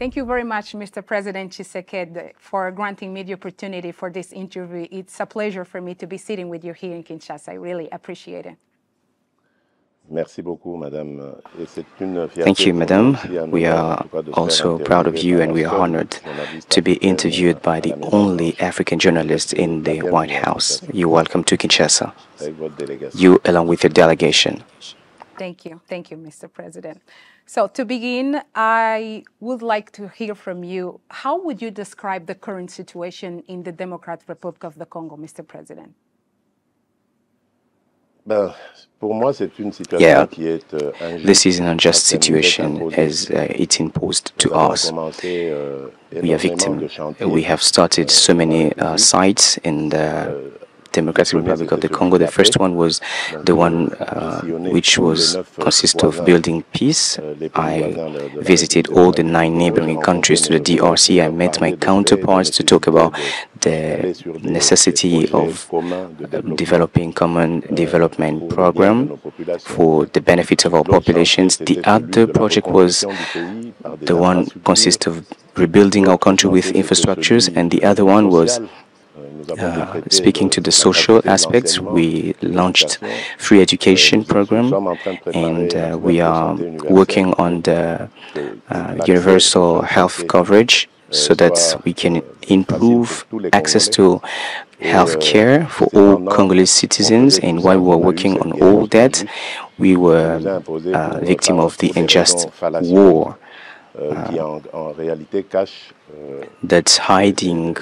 Thank you very much, Mr. President Tshisekedi, for granting me the opportunity for this interview. It's a pleasure for me to be sitting with you here in Kinshasa. I really appreciate it. Merci beaucoup, Madame. Thank you, Madame. We are also proud of you, and we are honored to be interviewed by the only African journalist in the White House. You're welcome to Kinshasa, you along with your delegation. Thank you, Mr. President. So to begin, I would like to hear from you. How would you describe the current situation in the Democratic Republic of the Congo, Mr. President? Yeah, this is an unjust situation as it's imposed to us. We are victims. We have started so many sites in the Democratic Republic of the Congo. The first one was the one which consists of building peace. I visited all the 9 neighboring countries to the DRC. I met my counterparts to talk about the necessity of developing common development program for the benefit of our populations. The other project was the one consists of rebuilding our country with infrastructures, and the other one was speaking to the social aspects. We launched free education program, and we are working on the universal health coverage so that we can improve access to health care for all Congolese citizens. And while we were working on all that, we were victim of the unjust war that's hiding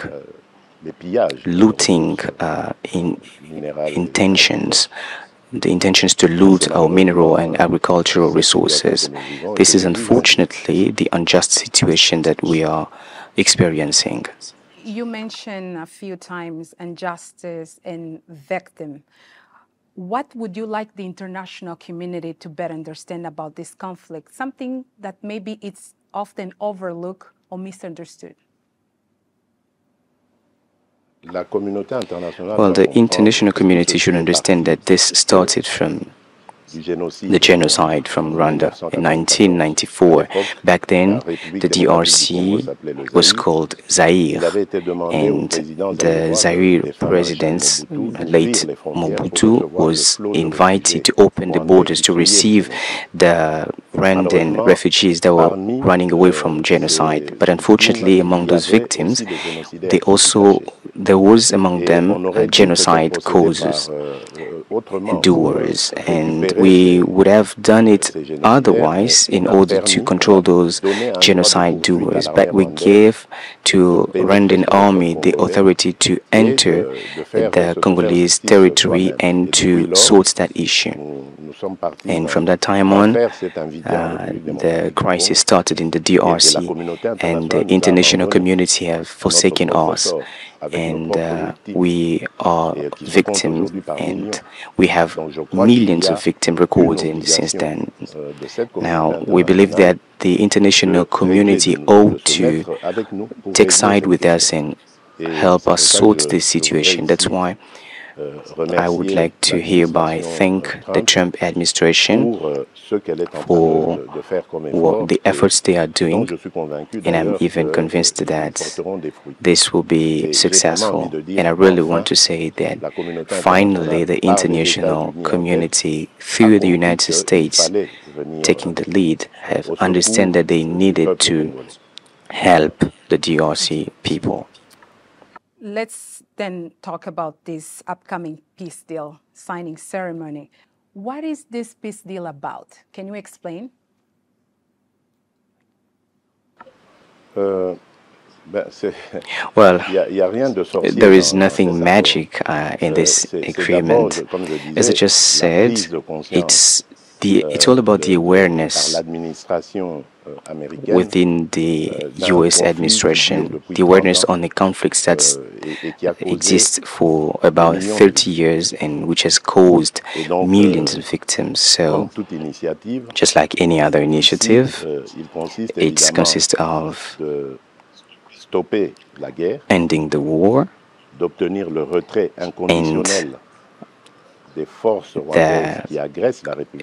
looting intentions, the intentions to loot our mineral and agricultural resources. This is unfortunately the unjust situation that we are experiencing. You mentioned a few times injustice and victim. What would you like the international community to better understand about this conflict? Something that maybe it's often overlooked or misunderstood. Well, the international community should understand that this started from the genocide from Rwanda in 1994. Back then, the DRC was called Zaire, and the Zaire president, late Mobutu, was invited to open the borders to receive the Rwandan refugees that were running away from genocide. But unfortunately, among those victims, there was among them genocide causes, doers, and we would have done it otherwise in order to control those genocide doers. But we gave to Rwandan army the authority to enter the Congolese territory and to sort that issue. And from that time on, the crisis started in the DRC, and the international community have forsaken us. And we are victims, and we have millions of victims recorded since then. Now, we believe that the international community ought to take side with us and help us sort this situation. That's why I would like to hereby thank the Trump administration for the efforts they are doing, and I'm even convinced that this will be successful. And I really want to say that finally the international community, through the United States taking the lead, have understood that they needed to help the DRC people. Let's then talk about this upcoming peace deal signing ceremony. What is this peace deal about? Can you explain? Well, there is nothing magic in this agreement. As I just said, it's all about the awareness within the U.S. administration, the awareness on the conflicts that exist for about 30 years and which has caused millions of victims. So, just like any other initiative, it consists of ending the war and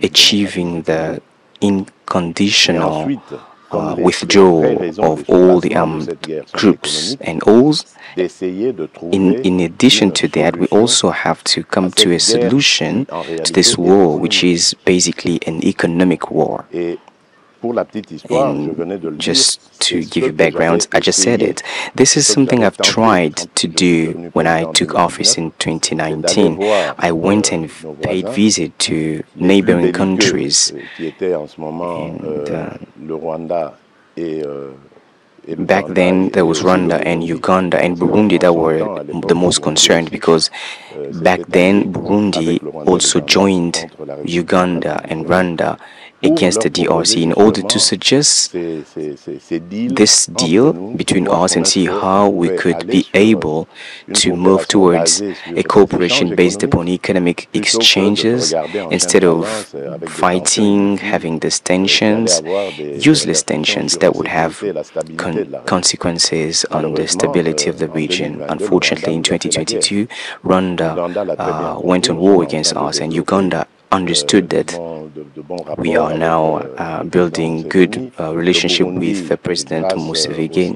achieving the unconditional withdrawal of all the armed groups and all. In addition to that, we also have to come to a solution to this war, which is basically an economic war. And just to give you background, I just said it. This is something I've tried to do when I took office in 2019. I went and paid visit to neighboring countries. Back then, there was Rwanda and Uganda and Burundi that were the most concerned, because back then Burundi also joined Uganda and Rwanda against the DRC in order to suggest this deal between us and see how we could be able to move towards a cooperation based upon economic exchanges instead of fighting, having these tensions, useless tensions that would have consequences on the stability of the region. Unfortunately, in 2022, Rwanda went on war against us, and Uganda understood that we are now building good relationship with President Museveni,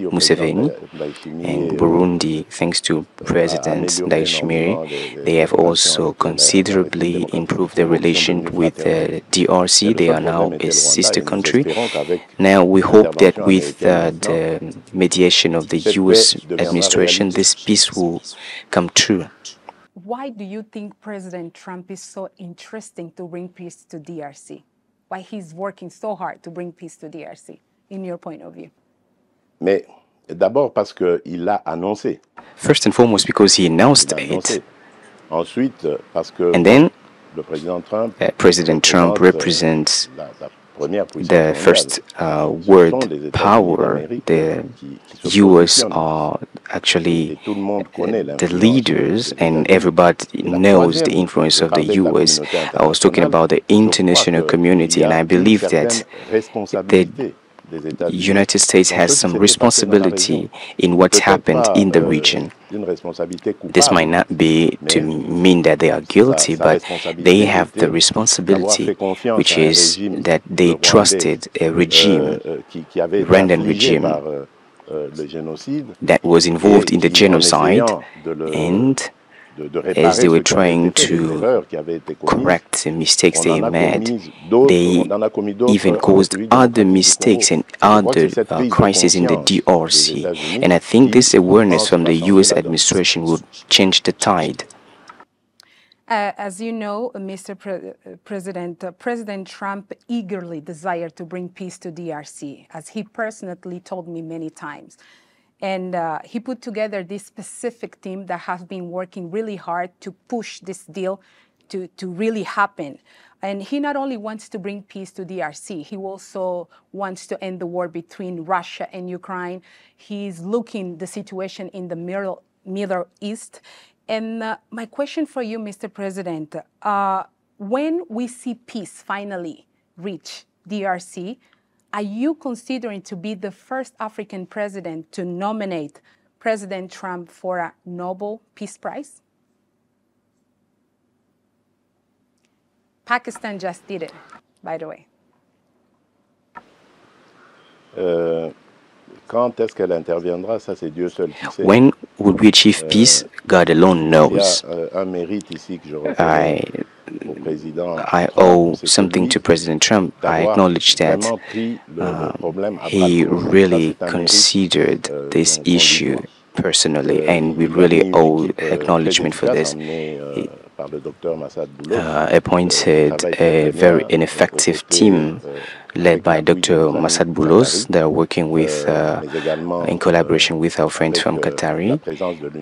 and Burundi, thanks to President Ndayishimiye, they have also considerably improved their relation with DRC. They are now a sister country. Now we hope that with the mediation of the US administration, this peace will come true. Why do you think President Trump is so interesting to bring peace to DRC? Why he's working so hard to bring peace to DRC, in your point of view? D'abord parce qu'il l'a annoncé. First and foremost, because he announced it. Ensuite, parce que and then President Trump represents the first world power. The US are actually the leaders, and everybody knows the influence of the US. I was talking about the international community, and I believe that the United States has some responsibility in what's happened in the region. This might not be to mean that they are guilty, but they have the responsibility, which is that they trusted a regime, Rwandan regime, that was involved in the genocide, and as they were trying to correct the mistakes they made, they even caused other mistakes and other crises in the DRC. And I think this awareness from the US administration would change the tide. As you know, Mr. President Trump eagerly desired to bring peace to DRC, as he personally told me many times. And he put together this specific team that has been working really hard to push this deal to really happen. And he not only wants to bring peace to DRC, he also wants to end the war between Russia and Ukraine. He's looking the situation in the Middle East. And my question for you, Mr. President, when we see peace finally reach DRC, are you considering to be the first African president to nominate President Trump for a Nobel Peace Prize? Pakistan just did it, by the way. Quand est-ce qu'elle interviendra, ça c'est Dieu seul qui sait. When would we achieve peace? God alone knows. Un mérite ici que je reconnais. I owe something to President Trump. I acknowledge that he really considered this issue personally, and we really owe acknowledgement for this. He appointed a very ineffective team led by Dr. Massad Boulos. They are working with, in collaboration with our friends from Qatari,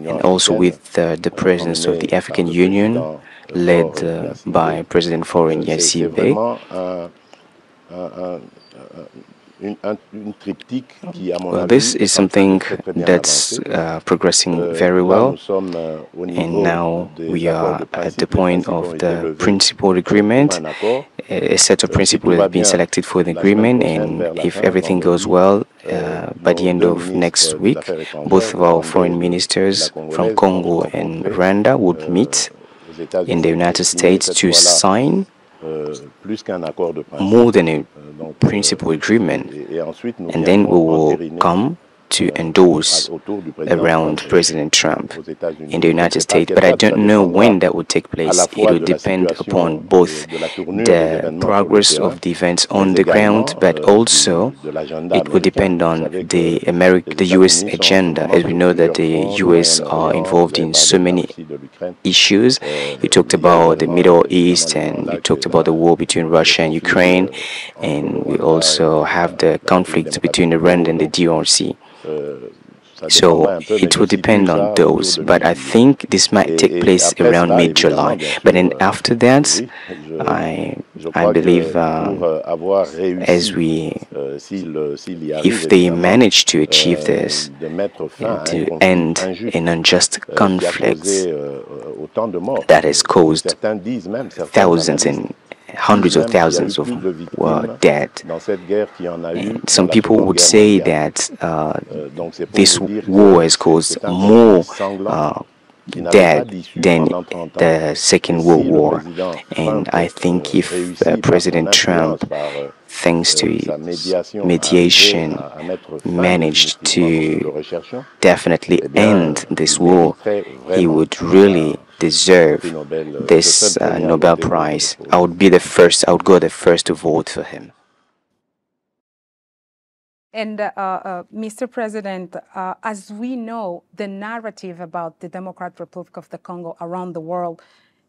and also with the presence of the African Union, led by President Faure Gnassingbé. Well, this is something that's progressing very well, and now we are at the point of the principal agreement. A set of principles have been selected for the agreement, and if everything goes well, by the end of next week, both of our foreign ministers from Congo and Rwanda would meet in the United States to sign more than a principal agreement, and then we will come to endorse around President Trump in the United States. But I don't know when that would take place. It will depend upon both the progress of the events on the ground, but also it will depend on the U.S. agenda, as we know that the U.S. are involved in so many issues. You talked about the Middle East, and you talked about the war between Russia and Ukraine, and we also have the conflict between Iran and the DRC. So it will depend on those, but I think this might take place around mid-July. But then after that, I believe if they manage to achieve this, to end an unjust conflict that has caused thousands and hundreds of thousands of were dead. And some people would say that this war has caused more dead than the Second World War. And I think if President Trump, thanks to his mediation, managed to definitely end this war, he would really deserve this Nobel Prize. I would go the first to vote for him. And Mr. President, as we know, the narrative about the Democratic Republic of the Congo around the world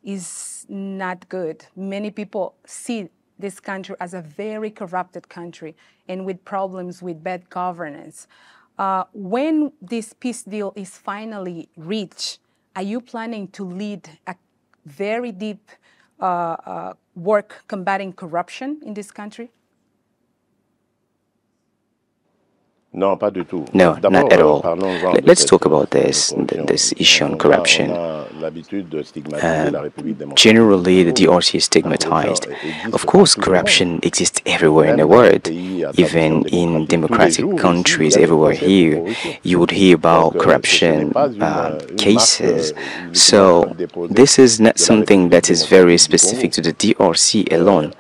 is not good. Many people see this country as a very corrupted country and with problems with bad governance. When this peace deal is finally reached, are you planning to lead a very deep work combating corruption in this country? No, not at all. Let's talk about this issue on corruption. Generally, the DRC is stigmatized. Of course, corruption exists everywhere in the world. Even in democratic countries everywhere here, you would hear about corruption cases. So this is not something that is very specific to the DRC alone.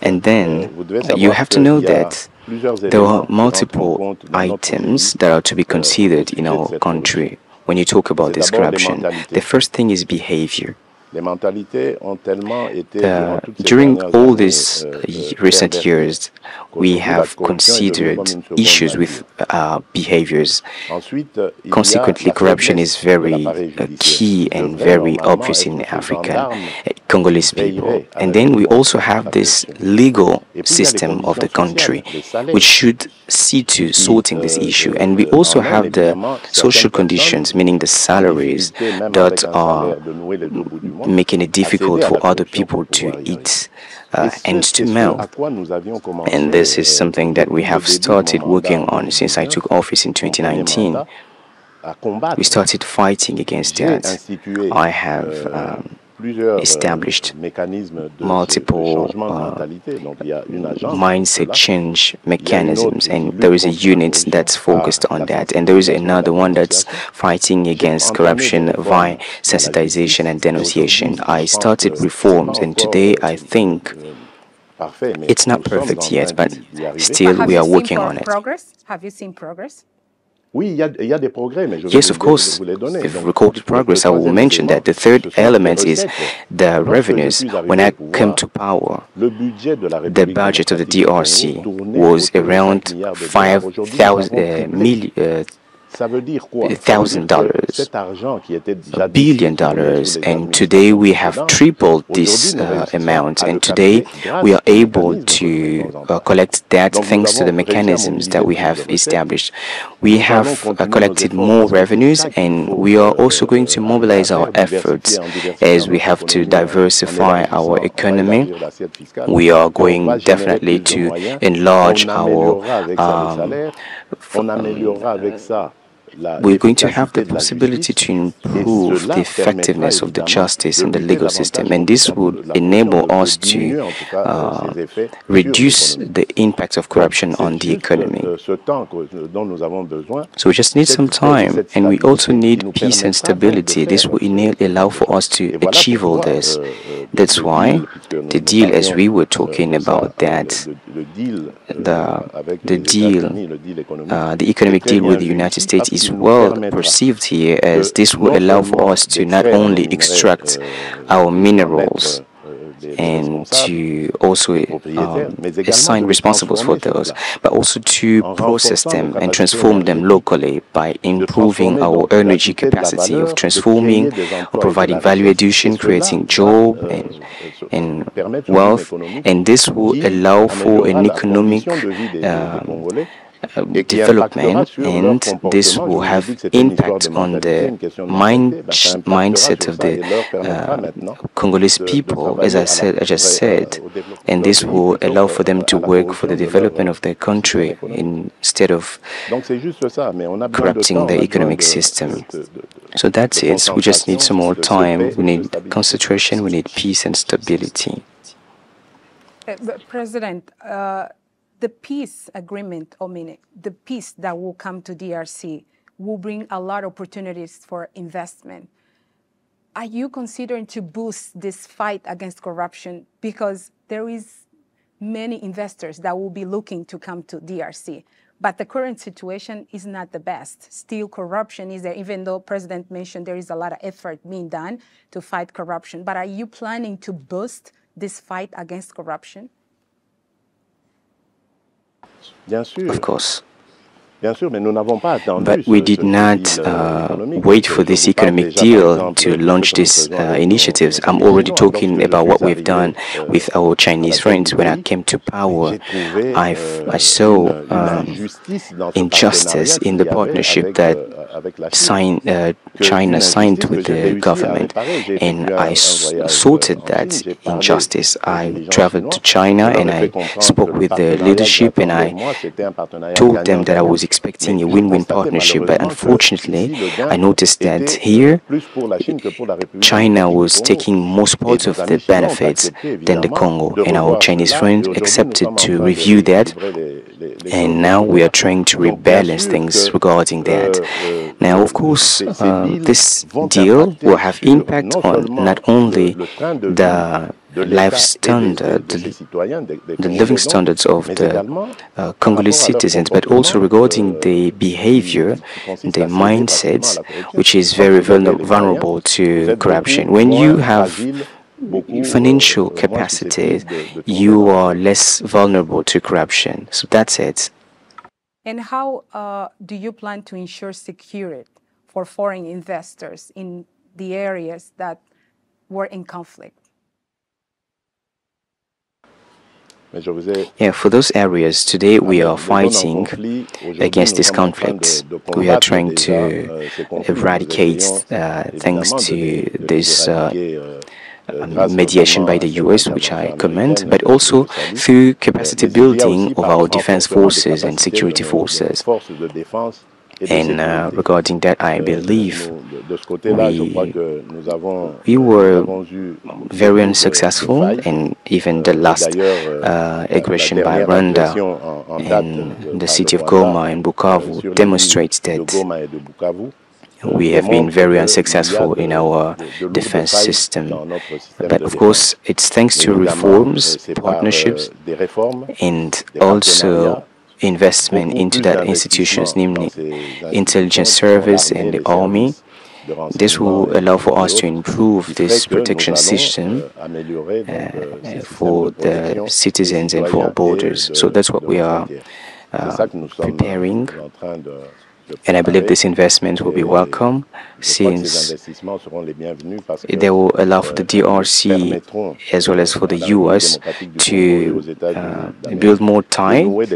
And then you have to know that there are multiple items that are to be considered in our country when you talk about this corruption. The first thing is behavior. During all these recent years, we have considered issues with behaviors. Consequently, corruption is very key and very obvious in African Congolese people. And then we also have this legal system of the country, which should see to sorting this issue. And we also have the social conditions, meaning the salaries that are making it difficult for other people to eat ends to mouth. And this is something that we have started working on since I took office in 2019. We started fighting against that. I have established multiple mindset change mechanisms, and there is a unit that's focused on that, and there is another one that's fighting against corruption via sensitization and denunciation. I started reforms, and today I think it's not perfect yet, but still we are working on it. Have you seen progress? Yes, of course, if recorded progress, I will mention that. The third element is the revenues. When I came to power, the budget of the DRC was around $5,000 $1 billion, and today we have tripled this amount, and today we are able to collect that thanks to the mechanisms that we have established. We have collected more revenues, and we are also going to mobilize our efforts as we have to diversify our economy. We are going definitely to enlarge our we're going to have the possibility to improve the effectiveness of the justice and the legal system, and this would enable us to reduce the impact of corruption on the economy. So we just need some time, and we also need peace and stability. This will allow for us to achieve all this. That's why the deal, as we were talking about that, the economic deal with the United States is well perceived here, as this will allow for us to not only extract our minerals and to also assign responsibles for those, but also to process them and transform them locally by improving our energy capacity of transforming or providing value addition, creating job and wealth, and this will allow for an economic development, and this will have impact on the mindset of the Congolese people, as I just said, and this will allow for them to work for the development of their country instead of corrupting the economic system. So that's it. We just need some more time. We need concentration. We need peace and stability. President, the peace agreement, the peace that will come to DRC will bring a lot of opportunities for investment. Are you considering to boost this fight against corruption? Because there is many investors that will be looking to come to DRC, but the current situation is not the best. Still, corruption is there, even though President mentioned there is a lot of effort being done to fight corruption. But are you planning to boost this fight against corruption? Of course. But we did not wait for this economic deal to launch these initiatives. I'm already talking about what we've done with our Chinese friends. When I came to power, I saw injustice in the partnership that China signed with the government, and I sorted that injustice. I traveled to China and I spoke with the leadership, and I told them that I was expecting a win-win partnership, but unfortunately I noticed that here China was taking most parts of the benefits than the Congo, and our Chinese friends accepted to review that, and now we are trying to rebalance things regarding that. Now, of course, this deal will have impact on not only the life standard, the living standards of the Congolese citizens, but also regarding the behavior, the mindsets, which is very vulnerable to corruption. When you have financial capacity, you are less vulnerable to corruption. So that's it. And how do you plan to ensure security for foreign investors in the areas that were in conflict? Yeah, for those areas, today we are fighting against this conflict. We are trying to eradicate thanks to this mediation by the US, which I commend, but also through capacity building of our defense forces and security forces. And regarding that, I believe we were very unsuccessful, and even the last aggression by Rwanda in the city of Goma and Bukavu demonstrates that we have been very unsuccessful in our defense system. But of course, it's thanks to reforms, partnerships, and also investment into that institutions, namely intelligence service and the army. This will allow for us to improve this protection system for the citizens and for our borders. So that's what we are preparing. And I believe this investment will be welcome, since they will allow for the DRC as well as for the US to build more ties,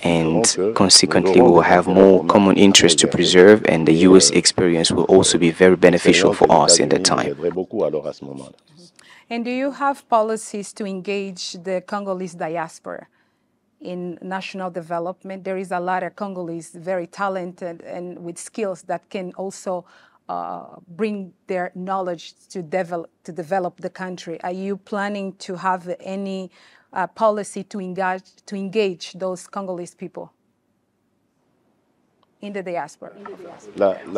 and consequently we will have more common interests to preserve, and the US experience will also be very beneficial for us in that time. And do you have policies to engage the Congolese diaspora in national development. There is a lot of Congolese very talented and with skills that can also bring their knowledge to develop the country. Are you planning to have any policy to engage those Congolese people in the diaspora?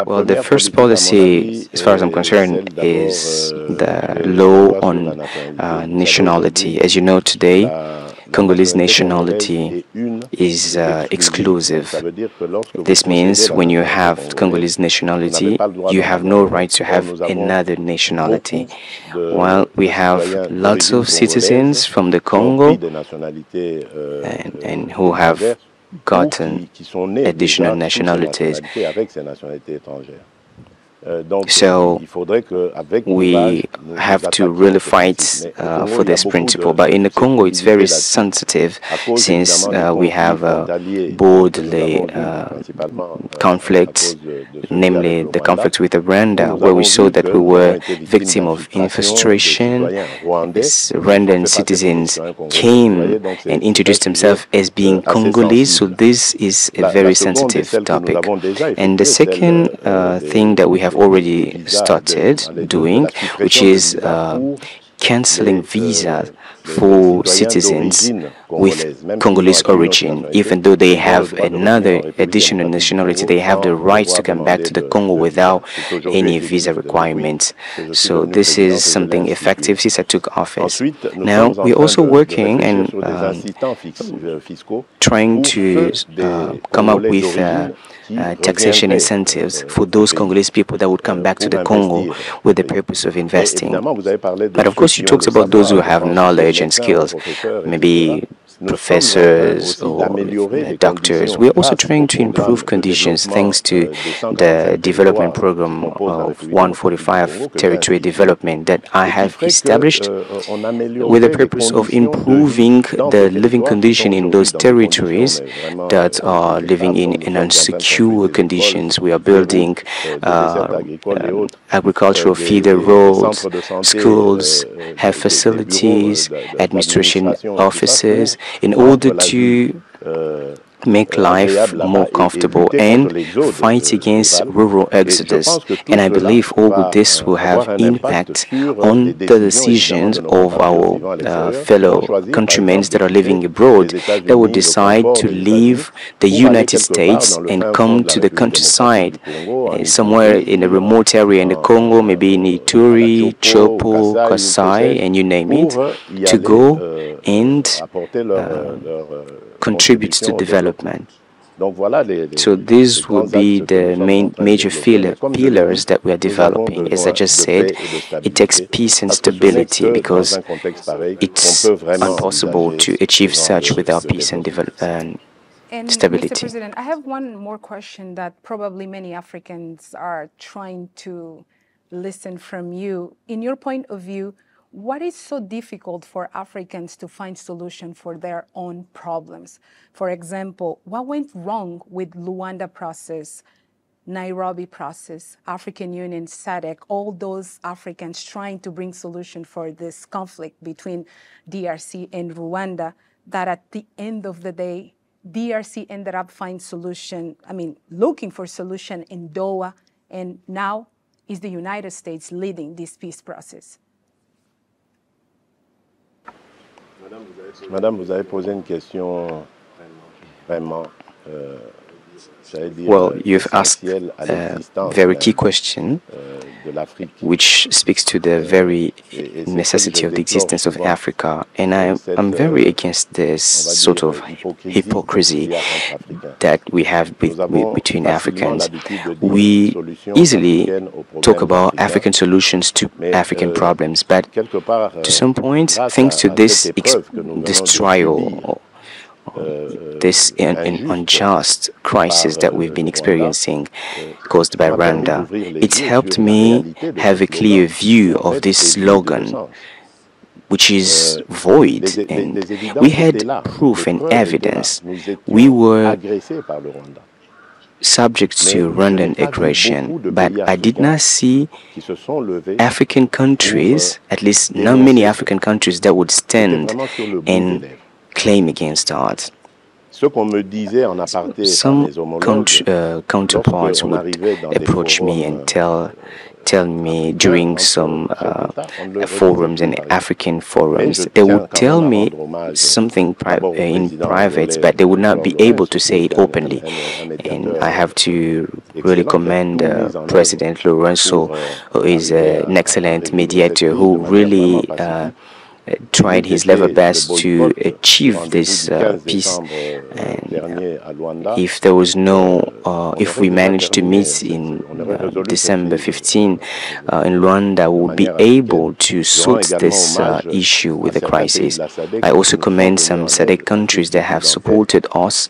Well, the first policy, as far as I'm concerned, is the law on nationality. As you know, today, Congolese nationality is exclusive. This means when you have Congolese nationality, you have no right to have another nationality. While we have lots of citizens from the Congo and who have gotten additional nationalities. So we have to really fight for this principle. But in the Congo, it's very sensitive since we have borderline conflicts, namely the conflict with Rwanda, where we saw that we were victim of infiltration. Rwandan citizens came and introduced themselves as being Congolese, so this is a very sensitive topic. And the second thing that we have already started doing, which is cancelling visas for citizens with Congolese origin. Even though they have another additional nationality, they have the right to come back to the Congo without any visa requirements. So this is something effective since I took office. Now we're also working and trying to come up with taxation incentives for those Congolese people that would come back to the Congo with the purpose of investing. But of course, you talked about those who have knowledge and skills, maybe professors or doctors. We're also trying to improve conditions thanks to the development program of 145 territory development that I have established with the purpose of improving the living condition in those territories that are living in unsecure conditions. We are building agricultural feeder roads, schools, health facilities, administration offices, in order to make life more comfortable and fight against rural exodus. And I believe all this will have impact on the decisions of our fellow countrymen that are living abroad, that will decide to leave the United States and come to the countryside, somewhere in a remote area in the Congo, maybe in Ituri, Chopo, Kasai, and you name it, to go and contributes to development. So these will be the main major pillars that we are developing. As I just said, it takes peace and stability because it's impossible to achieve such without peace and stability. Mr. President, I have one more question that probably many Africans are trying to listen from you. In your point of view, what is so difficult for Africans to find solution for their own problems? For example, what went wrong with Luanda process, Nairobi process, African Union, SADC, all those Africans trying to bring solution for this conflict between DRC and Rwanda, that at the end of the day, DRC ended up looking for solution in Doha, and now is the United States leading this peace process? Madame, vous avez posé une question vraiment, well, you've asked a very key question, which speaks to the very necessity of the existence of Africa. And I'm very against this sort of hypocrisy that we have between Africans. We easily talk about African solutions to African problems, but to some point, thanks to this trial, this unjust crisis that we've been experiencing caused by Rwanda, it's helped me have a clear view of this slogan, which is void. And we had proof and evidence. We were subject to Rwandan aggression, but I did not see African countries, at least not many African countries, that would stand and claim against us. Some counterparts would approach me and tell me during some forums and African forums, they would tell me something in private, but they would not be able to say it openly. And I have to really commend President Lourenço, who is an excellent mediator, who really tried his level best to achieve this peace. And if there was if we managed to meet in December 15 in Luanda, we would be able to sort this issue with the crisis. I also commend some SADC countries that have supported us.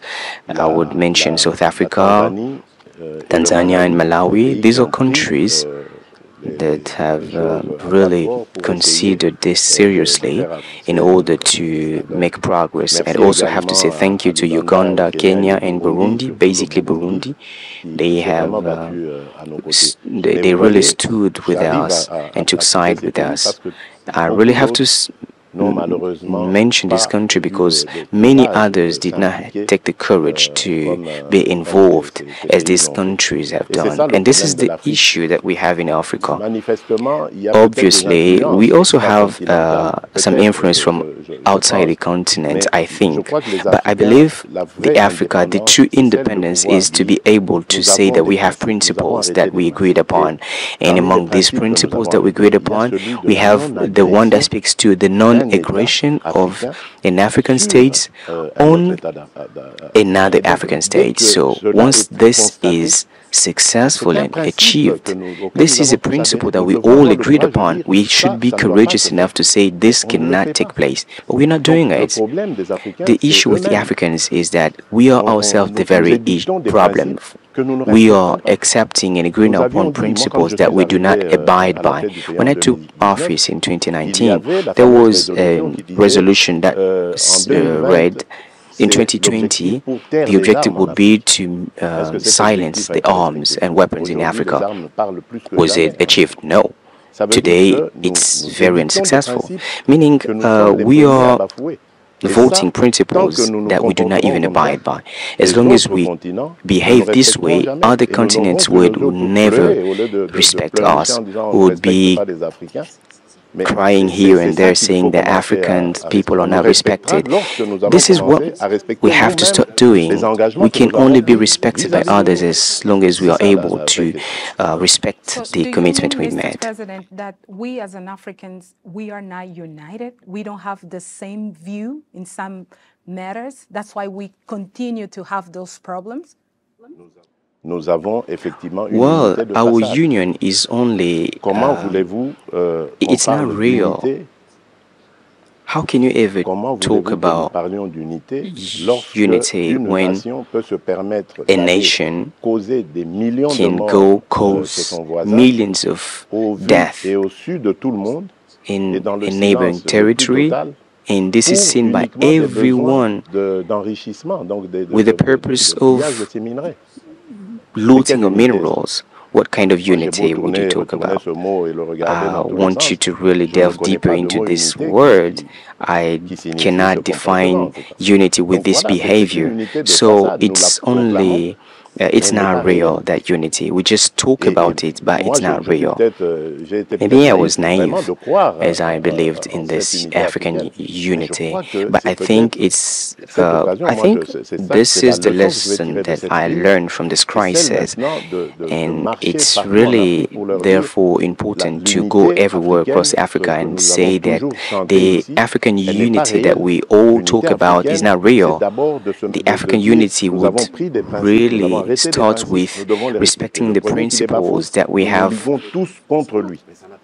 I would mention South Africa, Tanzania, and Malawi. These are countries that have really considered this seriously in order to make progress. And also have to say thank you to Uganda, Kenya, and Burundi, basically Burundi. They have they really stood with us and took side with us. I really have to mention this country because many others did not take the courage to be involved as these countries have done. And this is the issue that we have in Africa. Obviously, we also have some influence from outside the continent, I think. But I believe the true independence is to be able to say that we have principles that we agreed upon. And among these principles that we agreed upon, we have the one that speaks to the non-aggression of an African state on another African state. So once this is successful and achieved, this is a principle that we all agreed upon. We should be courageous enough to say this cannot take place, but we're not doing it. The issue with the Africans is that we are ourselves the very problem. We are accepting and agreeing upon principles that we do not abide by. When I took office in 2019, there was a resolution that read, in 2020, the objective would be to silence the arms and weapons in Africa. Was it achieved? No. Today, it's very unsuccessful, meaning we are voting principles that we do not even abide by. As long as we behave this way, other continents would never respect us, would be crying here and there saying that African people are not respected. This is what we have to start doing. We can only be respected by others as long as we are able to respect the commitment we made. Mr. President, that we as an Africans, we are not united. We don't have the same view in some matters. That's why we continue to have those problems. Well, our union is only, it's not real. How can you ever talk about unity when a nation can go cause millions of deaths in a neighboring territory? And this is seen by everyone with the purpose of looting of minerals. What kind of unity would you talk about? I want you to really delve deeper into this word. I cannot define unity with this behavior. So it's only, it's not real, that unity. We just talk about it, but it's not real. Maybe I was naive as I believed in this African unity, but I think it's, I think this is the lesson that I learned from this crisis, and it's really therefore important to go everywhere across Africa and say that the African unity that we all talk about is not real. The African unity would really start with respecting the principles that we have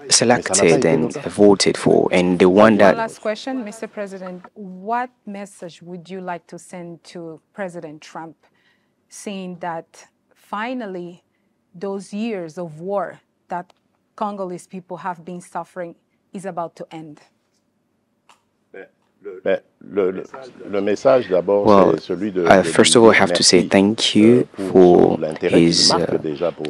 selected and voted for, and the one that... Last question, Mr. President, what message would you like to send to President Trump, saying that finally those years of war that Congolese people have been suffering is about to end? Well, first of all, I have to say thank you for his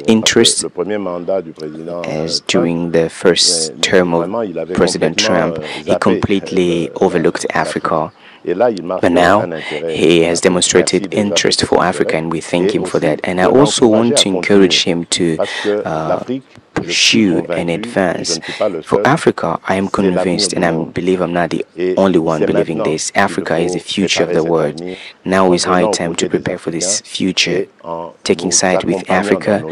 interest, as during the first term of President Trump, he completely overlooked Africa. But now he has demonstrated interest for Africa, and we thank him for that. And I also want to encourage him to pursue and advance. For Africa, I am convinced, and I believe I'm not the only one believing this, Africa is the future of the world. Now is high time to prepare for this future, taking side with Africa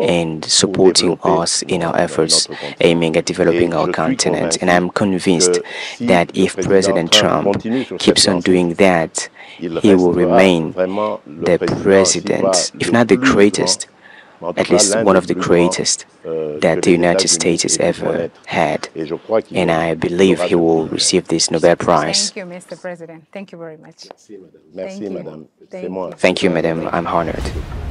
and supporting us in our efforts aiming at developing our continent. And I'm convinced that if President Trump keeps on doing that, he will remain the president, if not the greatest, at least one of the greatest that the United States has ever had. And I believe he will receive this Nobel Prize. Thank you, Mr. President. Thank you very much. Merci, madame. Thank you, Thank you, madam. I'm honored.